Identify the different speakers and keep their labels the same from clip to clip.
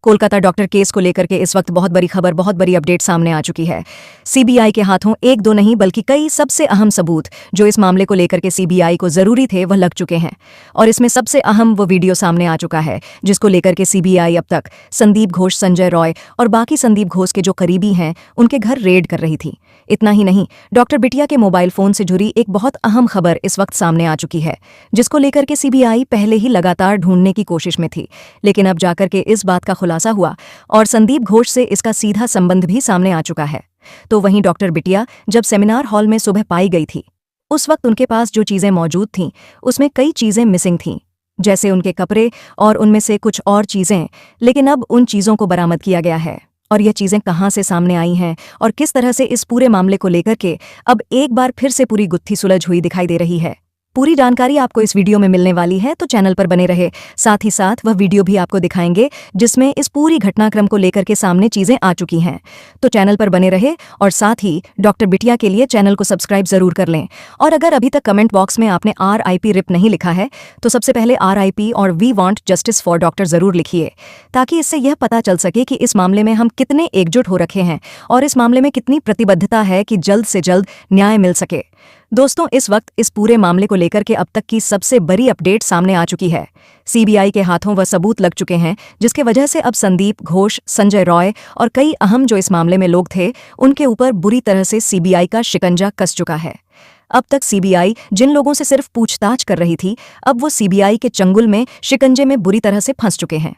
Speaker 1: Kolkata doctor case को लेकर के इस वक्त बहुत बड़ी खबर, बहुत बड़ी अपडेट सामने आ चुकी है। सीबीआई के हाथों एक दो नहीं बल्कि कई सबसे अहम सबूत जो इस मामले को लेकर के सीबीआई को जरूरी थे वह लग चुके हैं। और इसमें सबसे अहम वो वीडियो सामने आ चुका है जिसको लेकर के सीबीआई अब तक संदीप घोष, संजय रॉय और बाकी संदीप घोष के जो करीबी हैं उनके घर रेड कर रही थी। इतना ही नहीं, डॉक्टर बिटिया के मोबाइल फोन से जुड़ी एक बहुत अहम खबर इस वक्त सामने आ चुकी है जिसको लेकर के सीबीआई पहले ही लगातार ढूंढने की कोशिश में थी, लेकिन अब जाकर के इस बात का खुलासा हुआ और संदीप घोष से इसका सीधा संबंध भी सामने आ चुका है। तो वहीं डॉक्टर बिटिया जब सेमिनार हॉल में सुबह पाई गई थी उस वक्त उनके पास जो चीजें मौजूद थीं उसमें कई चीजें मिसिंग थीं, जैसे उनके कपड़े और उनमें से कुछ और चीजें। लेकिन अब उन चीजों को बरामद किया गया है और यह चीजें कहां से सामने आई हैं और किस तरह से इस पूरे मामले को लेकर के अब एक बार फिर से पूरी गुत्थी सुलझ हुई दिखाई दे रही है। पूरी जानकारी आपको इस वीडियो में मिलने वाली है, तो चैनल पर बने रहे। साथ ही साथ वह वीडियो भी आपको दिखाएंगे जिसमें इस पूरी घटनाक्रम को लेकर के सामने चीजें आ चुकी हैं। तो चैनल पर बने रहे और साथ ही डॉक्टर बिटिया के लिए चैनल को सब्सक्राइब जरूर कर लें। और अगर अभी तक कमेंट बॉक्स में आपने RIP रिप नहीं लिखा है तो सबसे पहले RIP और we want justice for doctor जरूर लिखिए, ताकि इससे यह पता चल सके कि इस मामले में हम कितने एकजुट हो रखे हैं और इस मामले में कितनी प्रतिबद्धता है कि जल्द से जल्द न्याय मिल सके। दोस्तों, इस वक्त इस पूरे मामले को लेकर के अब तक की सबसे बड़ी अपडेट सामने आ चुकी है। सीबीआई के हाथों वह सबूत लग चुके हैं जिसके वजह से अब संदीप घोष, संजय रॉय और कई अहम जो इस मामले में लोग थे उनके ऊपर बुरी तरह से सीबीआई का शिकंजा कस चुका है। अब तक सीबीआई जिन लोगों से सिर्फ पूछताछ कर रही थी, अब वो सीबीआई के चंगुल में, शिकंजे में बुरी तरह से फंस चुके हैं।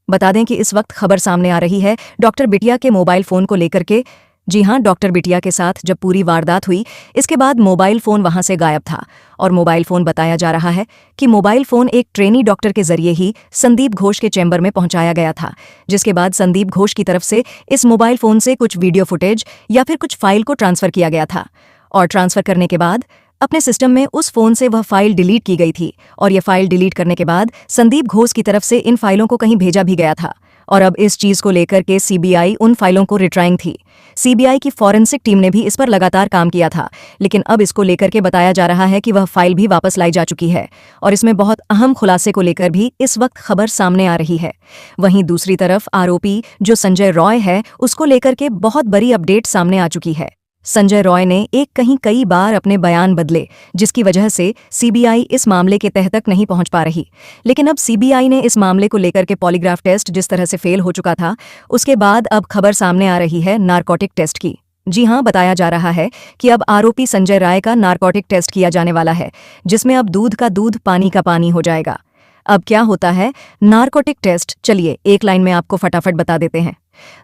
Speaker 1: बता दें कि इस वक्त खबर सामने आ रही है डॉक्टर बिटिया के मोबाइल फोन को लेकर के। जी हां, डॉक्टर बिटिया के साथ जब पूरी वारदात हुई इसके बाद मोबाइल फोन वहां से गायब था और मोबाइल फोन बताया जा रहा है कि मोबाइल फोन एक ट्रेनी डॉक्टर के जरिए ही संदीप घोष के चैम्बर में पहुंचाया गया था, जिसके बाद संदीप घोष की तरफ से इस मोबाइल फोन से कुछ वीडियो फुटेज या फिर कुछ फाइल को ट्रांसफर किया गया था और ट्रांसफर करने के बाद अपने सिस्टम में उस फोन से वह फाइल डिलीट की गई थी और यह फाइल डिलीट करने के बाद संदीप घोष की तरफ से इन फाइलों को कहीं भेजा भी गया था और अब इस चीज को लेकर के सीबीआई उन फाइलों को रिट्राइंग थी। सीबीआई की फॉरेंसिक टीम ने भी इस पर लगातार काम किया था, लेकिन अब इसको लेकर के बताया जा रहा है कि वह फाइल भी वापस लाई जा चुकी है और इसमें बहुत अहम खुलासे को लेकर भी इस वक्त खबर सामने आ रही है। वहीं दूसरी तरफ आरोपी जो संजय रॉय है उसको लेकर के बहुत बड़ी अपडेट सामने आ चुकी है। संजय रॉय ने कई बार अपने बयान बदले, जिसकी वजह से सीबीआई इस मामले के तह तक नहीं पहुंच पा रही। लेकिन अब सीबीआई ने इस मामले को लेकर के पॉलीग्राफ टेस्ट जिस तरह से फेल हो चुका था उसके बाद अब खबर सामने आ रही है नारकोटिक टेस्ट की। जी हां, बताया जा रहा है कि अब आरोपी संजय राय का नारकोटिक टेस्ट किया जाने वाला है, जिसमें अब दूध का दूध, पानी का पानी हो जाएगा। अब क्या होता है नारकोटिक टेस्ट, चलिए एक लाइन में आपको फटाफट बता देते हैं।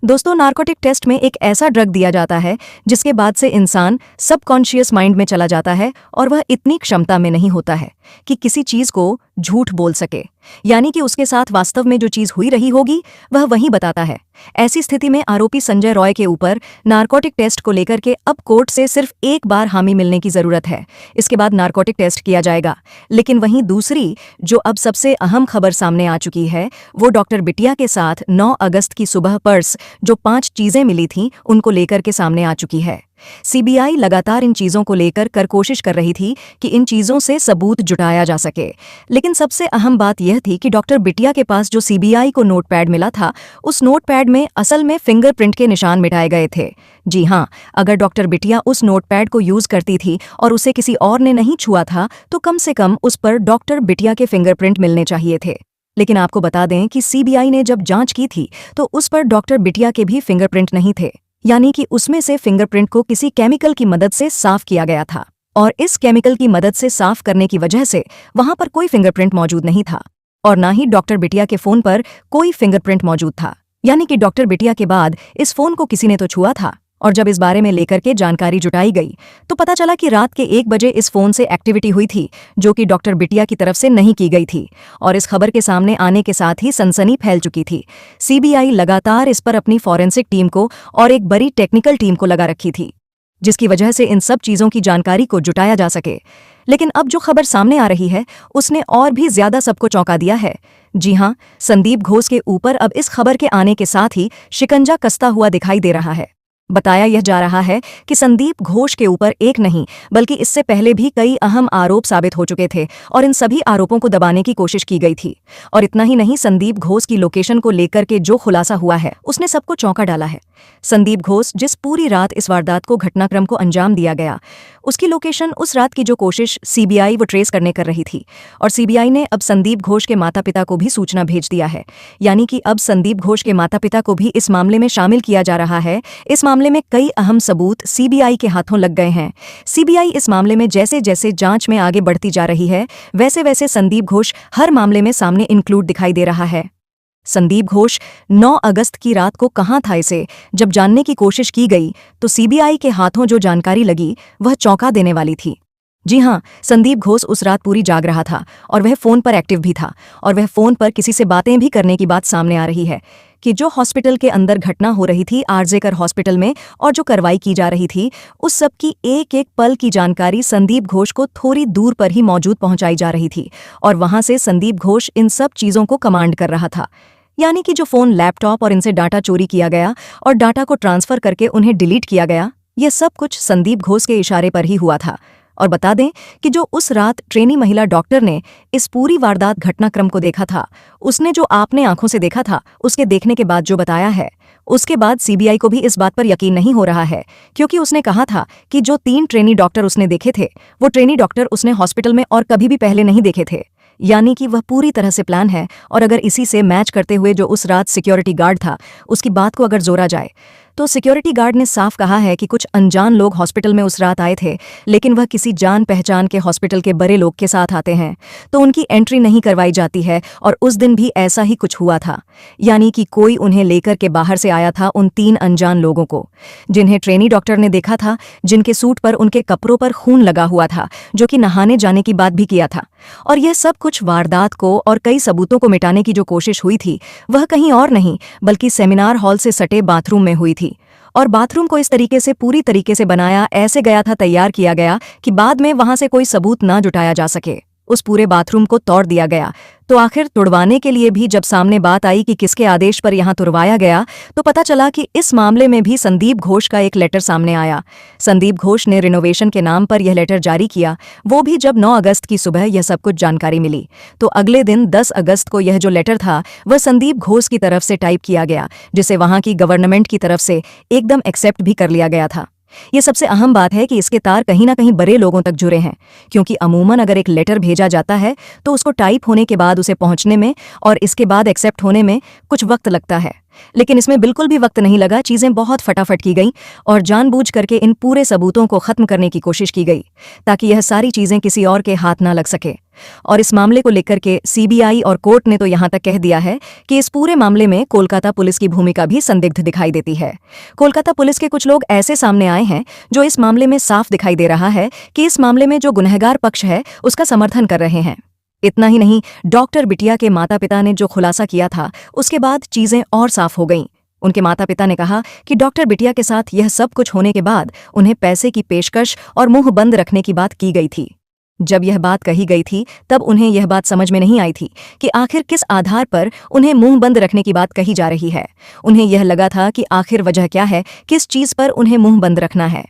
Speaker 1: दोस्तों, नारकोटिक टेस्ट में एक ऐसा ड्रग दिया जाता है जिसके बाद से इंसान सबकॉन्शियस माइंड में चला जाता है और वह इतनी क्षमता में नहीं होता है कि किसी चीज को झूठ बोल सके, यानी कि उसके साथ वास्तव में जो चीज हुई रही होगी वह वही बताता है। ऐसी स्थिति में आरोपी संजय रॉय के ऊपर नारकोटिक टेस्ट को लेकर के अब कोर्ट से सिर्फ एक बार हामी मिलने की जरूरत है, इसके बाद नारकोटिक टेस्ट किया जाएगा। लेकिन वहीं दूसरी जो अब सबसे अहम खबर सामने आ चुकी है वो डॉक्टर बिटिया के साथ 9 अगस्त की सुबह पर्स जो 5 चीजें मिली थीं उनको लेकर के सामने आ चुकी है। सीबीआई लगातार इन चीजों को लेकर कोशिश कर रही थी कि इन चीजों से सबूत जुटाया जा सके, लेकिन सबसे अहम बात यह थी कि डॉक्टर बिटिया के पास जो सीबीआई को नोटपैड मिला था उस नोटपैड में असल में फिंगरप्रिंट के निशान मिटाए गए थे। जी हां, अगर डॉक्टर बिटिया उस नोटपैड को यूज करती थी और उसे किसी और ने नहीं छुआ था तो कम से कम उस पर डॉक्टर बिटिया के फिंगरप्रिंट मिलने चाहिए थे। लेकिन आपको बता दें कि सीबीआई ने जब जांच की थी तो उस पर डॉक्टर बिटिया के भी फिंगरप्रिंट नहीं थे, यानी कि उसमें से फिंगरप्रिंट को किसी केमिकल की मदद से साफ किया गया था और इस केमिकल की मदद से साफ करने की वजह से वहां पर कोई फिंगरप्रिंट मौजूद नहीं था और ना ही डॉक्टर बिटिया के फोन पर कोई फिंगरप्रिंट मौजूद था, यानी कि डॉक्टर बिटिया के बाद इस फोन को किसी ने तो छुआ था। और जब इस बारे में लेकर के जानकारी जुटाई गई तो पता चला कि रात के 1 बजे इस फोन से एक्टिविटी हुई थी जो कि डॉक्टर बिटिया की तरफ से नहीं की गई थी और इस खबर के सामने आने के साथ ही सनसनी फैल चुकी थी। सीबीआई लगातार इस पर अपनी फॉरेंसिक टीम को और एक बड़ी टेक्निकल टीम को लगा रखी थी, जिसकी वजह से इन सब चीजों की जानकारी को जुटाया जा सके। लेकिन अब जो खबर सामने आ रही है उसने और भी ज्यादा सबको चौंका दिया है। जी हां, संदीप घोष के ऊपर अब इस खबर के आने के साथ ही शिकंजा कसता हुआ दिखाई दे रहा है। बताया यह जा रहा है कि संदीप घोष के ऊपर एक नहीं बल्कि इससे पहले भी कई अहम आरोप साबित हो चुके थे और इन सभी आरोपों को दबाने की कोशिश की गई थी। और इतना ही नहीं, संदीप घोष की लोकेशन को लेकर के जो खुलासा हुआ है उसने सबको चौंका डाला है। संदीप घोष जिस पूरी रात इस वारदात को घटनाक्रम को अंजाम दिया गया, उसकी लोकेशन, उस रात की जो कोशिश सीबीआई वो ट्रेस करने कर रही थी, और सीबीआई ने अब संदीप घोष के माता पिता को भी सूचना भेज दिया है। यानी कि अब संदीप घोष के माता पिता को भी इस मामले में शामिल किया जा रहा है। इस मामले में कई अहम सबूत सीबीआई के हाथों लग गए हैं। सीबीआई इस मामले में जैसे जैसे जांच में आगे बढ़ती जा रही है, वैसे वैसे संदीप घोष हर मामले में सामने इंक्लूड दिखाई दे रहा है। संदीप घोष 9 अगस्त की रात को कहां था, इसे जब जानने की कोशिश की गई तो सीबीआई के हाथों जो जानकारी लगी वह चौंका देने वाली थी। जी हां, संदीप घोष उस रात पूरी जाग रहा था और वह फोन पर एक्टिव भी था, और वह फोन पर किसी से बातें भी करने की बात सामने आ रही है कि जो हॉस्पिटल के अंदर घटना हो रही थी आरजेकर हॉस्पिटल में, और जो कार्रवाई की जा रही थी, उस सब की एक एक पल की जानकारी संदीप घोष को थोड़ी दूर पर ही मौजूद पहुंचाई जा रही थी, और वहां से संदीप घोष इन सब चीजों को कमांड कर रहा था। यानी कि जो फोन, लैपटॉप और इनसे डाटा चोरी किया गया और डाटा को ट्रांसफर करके उन्हें डिलीट किया गया, ये सब कुछ संदीप घोष के इशारे पर ही हुआ था। और बता दें कि जो उस रात ट्रेनी महिला डॉक्टर ने इस पूरी वारदात घटनाक्रम को देखा था, उसने जो आपने आंखों से देखा था, उसके देखने के बाद जो बताया है, उसके बाद सीबीआई को भी इस बात पर यकीन नहीं हो रहा है, क्योंकि उसने कहा था कि जो 3 ट्रेनी डॉक्टर उसने देखे थे, वो ट्रेनी डॉक्टर उसने हॉस्पिटल में और कभी भी पहले नहीं देखे थे। यानी कि वह पूरी तरह से प्लान है। और अगर इसी से मैच करते हुए जो उस रात सिक्योरिटी गार्ड था, उसकी बात को अगर जोड़ा जाए, तो सिक्योरिटी गार्ड ने साफ कहा है कि कुछ अनजान लोग हॉस्पिटल में उस रात आए थे, लेकिन वह किसी जान पहचान के हॉस्पिटल के बड़े लोग के साथ आते हैं तो उनकी एंट्री नहीं करवाई जाती है, और उस दिन भी ऐसा ही कुछ हुआ था। यानी कि कोई उन्हें लेकर के बाहर से आया था, उन 3 अनजान लोगों को, जिन्हें ट्रेनी डॉक्टर ने देखा था, जिनके सूट पर, उनके कपड़ों पर खून लगा हुआ था, जो कि नहाने जाने की बात भी किया था। और यह सब कुछ वारदात को और कई सबूतों को मिटाने की जो कोशिश हुई थी, वह कहीं और नहीं बल्कि सेमिनार हॉल से सटे बाथरूम में हुई थी। और बाथरूम को इस तरीके से, पूरी तरीके से बनाया ऐसे गया था, तैयार किया गया कि बाद में वहां से कोई सबूत ना जुटाया जा सके। उस पूरे बाथरूम को तोड़ दिया गया। तो आखिर तुड़वाने के लिए भी जब सामने बात आई कि किसके आदेश पर यहां तुड़वाया गया, तो पता चला कि इस मामले में भी संदीप घोष का एक लेटर सामने आया। संदीप घोष ने रिनोवेशन के नाम पर यह लेटर जारी किया, वो भी जब 9 अगस्त की सुबह यह सब कुछ जानकारी मिली। तो अगले दिन 10 अगस्त को यह जो लेटर था वह संदीप घोष की तरफ से टाइप किया गया, जिसे वहां की गवर्नमेंट की तरफ से एकदम एक्सेप्ट भी कर लिया गया था। ये सबसे अहम बात है कि इसके तार कहीं ना कहीं बड़े लोगों तक जुड़े हैं, क्योंकि अमूमन अगर एक लेटर भेजा जाता है तो उसको टाइप होने के बाद उसे पहुंचने में और इसके बाद एक्सेप्ट होने में कुछ वक्त लगता है, लेकिन इसमें बिल्कुल भी वक्त नहीं लगा। चीजें बहुत फटाफट की गई और जानबूझ करके इन पूरे सबूतों को खत्म करने की कोशिश की गई, ताकि यह सारी चीजें किसी और के हाथ ना लग सके। और इस मामले को लेकर के सीबीआई और कोर्ट ने तो यहां तक कह दिया है कि इस पूरे मामले में कोलकाता पुलिस की भूमिका भी संदिग्ध दिखाई देती है। कोलकाता पुलिस के कुछ लोग ऐसे सामने आए हैं जो इस मामले में साफ दिखाई दे रहा है कि इस मामले में जो गुनहगार पक्ष है उसका समर्थन कर रहे हैं। इतना ही नहीं, डॉक्टर बिटिया के माता पिता ने जो खुलासा किया था उसके बाद चीजें और साफ हो गईं। उनके माता पिता ने कहा कि डॉक्टर बिटिया के साथ यह सब कुछ होने के बाद उन्हें पैसे की पेशकश और मुंह बंद रखने की बात की गई थी। जब यह बात कही गई थी तब उन्हें यह बात समझ में नहीं आई थी कि आखिर किस आधार पर उन्हें मुंह बंद रखने की बात कही जा रही है। उन्हें यह लगा था कि आखिर वजह क्या है, किस चीज पर उन्हें मुंह बंद रखना है।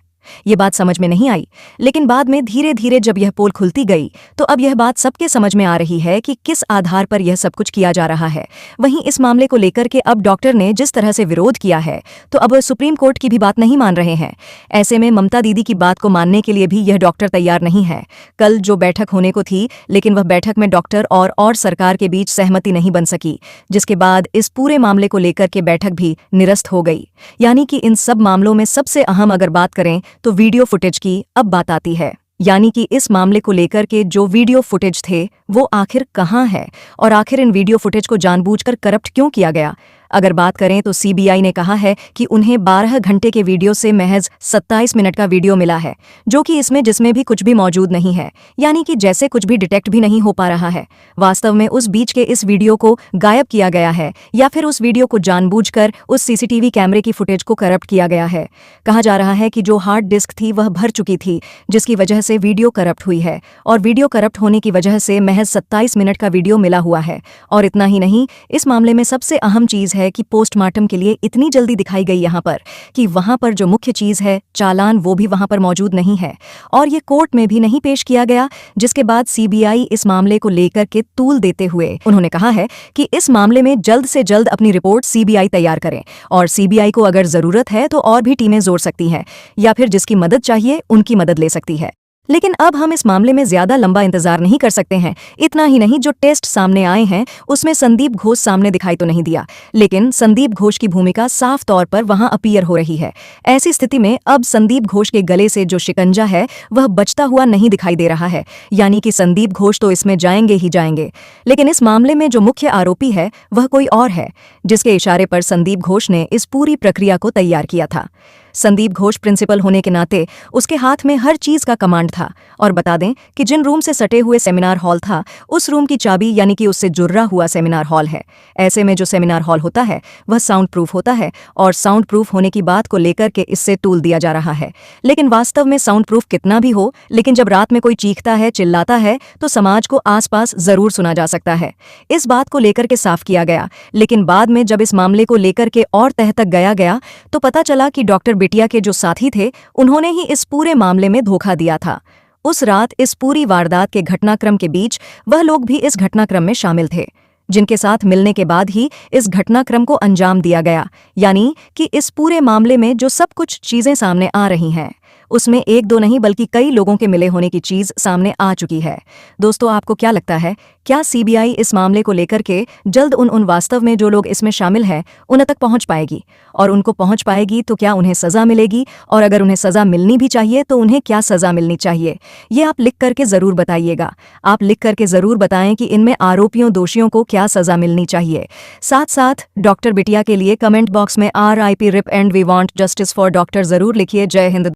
Speaker 1: ये बात समझ में नहीं आई, लेकिन बाद में धीरे धीरे जब यह पोल खुलती गई तो अब यह बात सबके समझ में आ रही है कि किस आधार पर यह सब कुछ किया जा रहा है। वहीं इस मामले को लेकर के अब डॉक्टर ने जिस तरह से विरोध किया है, तो अब सुप्रीम कोर्ट की भी बात नहीं मान रहे हैं। ऐसे में ममता दीदी की बात को मानने के लिए भी यह डॉक्टर तैयार नहीं है। कल जो बैठक होने को थी, लेकिन वह बैठक में डॉक्टर और सरकार के बीच सहमति नहीं बन सकी, जिसके बाद इस पूरे मामले को लेकर के बैठक भी निरस्त हो गई। यानी कि इन सब मामलों में सबसे अहम अगर बात करें तो वीडियो फुटेज की अब बात आती है। यानी कि इस मामले को लेकर के जो वीडियो फुटेज थे वो आखिर कहां है, और आखिर इन वीडियो फुटेज को जानबूझकर करप्ट क्यों किया गया। अगर बात करें तो सीबीआई ने कहा है कि उन्हें 12 घंटे के वीडियो से महज 27 मिनट का वीडियो मिला है, जो कि जिसमें भी कुछ भी मौजूद नहीं है, यानी कि जैसे कुछ भी डिटेक्ट भी नहीं हो पा रहा है। वास्तव में उस बीच के इस वीडियो को गायब किया गया है, या फिर उस वीडियो को जानबूझकर उस सीसीटीवी कैमरे की फुटेज को करप्ट किया गया है। कहा जा रहा है कि जो हार्ड डिस्क थी वह भर चुकी थी, जिसकी वजह से वीडियो करप्ट हुई है, और वीडियो करप्ट होने की वजह से महज 27 मिनट का वीडियो मिला हुआ है। और इतना ही नहीं, इस मामले में सबसे अहम चीज है कि पोस्टमार्टम के लिए इतनी जल्दी दिखाई गई यहाँ पर कि वहाँ पर जो मुख्य चीज़ है चालान वो भी वहाँ पर मौजूद नहीं है और ये कोर्ट में भी नहीं पेश किया गया, जिसके बाद सीबीआई इस मामले को लेकर के तूल देते हुए उन्होंने कहा है कि इस मामले में जल्द से जल्द अपनी रिपोर्ट सीबीआई तैयार करें और सीबीआई को अगर जरूरत है तो और भी टीमें जोड़ सकती हैं या फिर जिसकी मदद चाहिए उनकी मदद ले सकती है। लेकिन अब हम इस मामले में ज्यादा लंबा इंतजार नहीं कर सकते हैं। इतना ही नहीं, जो टेस्ट सामने आए हैं उसमें संदीप घोष सामने दिखाई तो नहीं दिया, लेकिन संदीप घोष की भूमिका साफ तौर पर वहां अपीयर हो रही है। ऐसी स्थिति में अब संदीप घोष के गले से जो शिकंजा है वह बचता हुआ नहीं दिखाई दे रहा है, यानी कि संदीप घोष तो इसमें जाएंगे ही जाएंगे। लेकिन इस मामले में जो मुख्य आरोपी है वह कोई और है, जिसके इशारे पर संदीप घोष ने इस पूरी प्रक्रिया को तैयार किया था। संदीप घोष प्रिंसिपल होने के नाते उसके हाथ में हर चीज का कमांड था। और बता दें कि जिन रूम से सटे हुए सेमिनार हॉल था उस रूम की चाबी यानी कि उससे जुड़ा हुआ सेमिनार हॉल है। ऐसे में जो सेमिनार हॉल होता है वह साउंड प्रूफ होता है और साउंड प्रूफ होने की बात को लेकर के इससे तूल दिया जा रहा है। लेकिन वास्तव में साउंड प्रूफ कितना भी हो, लेकिन जब रात में कोई चीखता है, चिल्लाता है तो समाज को आसपास जरूर सुना जा सकता है। इस बात को लेकर के साफ किया गया। लेकिन बाद में जब इस मामले को लेकर के और तह तक गया तो पता चला कि डॉक्टर बिटिया के जो साथी थे उन्होंने ही इस पूरे मामले में धोखा दिया था। उस रात इस पूरी वारदात के घटनाक्रम के बीच वह लोग भी इस घटनाक्रम में शामिल थे, जिनके साथ मिलने के बाद ही इस घटनाक्रम को अंजाम दिया गया। यानी कि इस पूरे मामले में जो सब कुछ चीजें सामने आ रही हैं उसमें एक दो नहीं बल्कि कई लोगों के मिले होने की चीज सामने आ चुकी है। दोस्तों, आपको क्या लगता है, क्या सीबीआई इस मामले को लेकर के जल्द उन वास्तव में जो लोग इसमें शामिल हैं उन तक पहुंच पाएगी? और उनको पहुंच पाएगी तो क्या उन्हें सजा मिलेगी? और अगर उन्हें सजा मिलनी भी चाहिए तो उन्हें क्या सजा मिलनी चाहिए? ये आप लिख करके जरूर बताइएगा। आप लिख करके जरूर बताएं कि इनमें आरोपियों दोषियों को क्या सजा मिलनी चाहिए। साथ साथ डॉक्टर बिटिया के लिए कमेंट बॉक्स में RIP RIP and we want justice for doctor जरूर लिखिए। जय हिंद।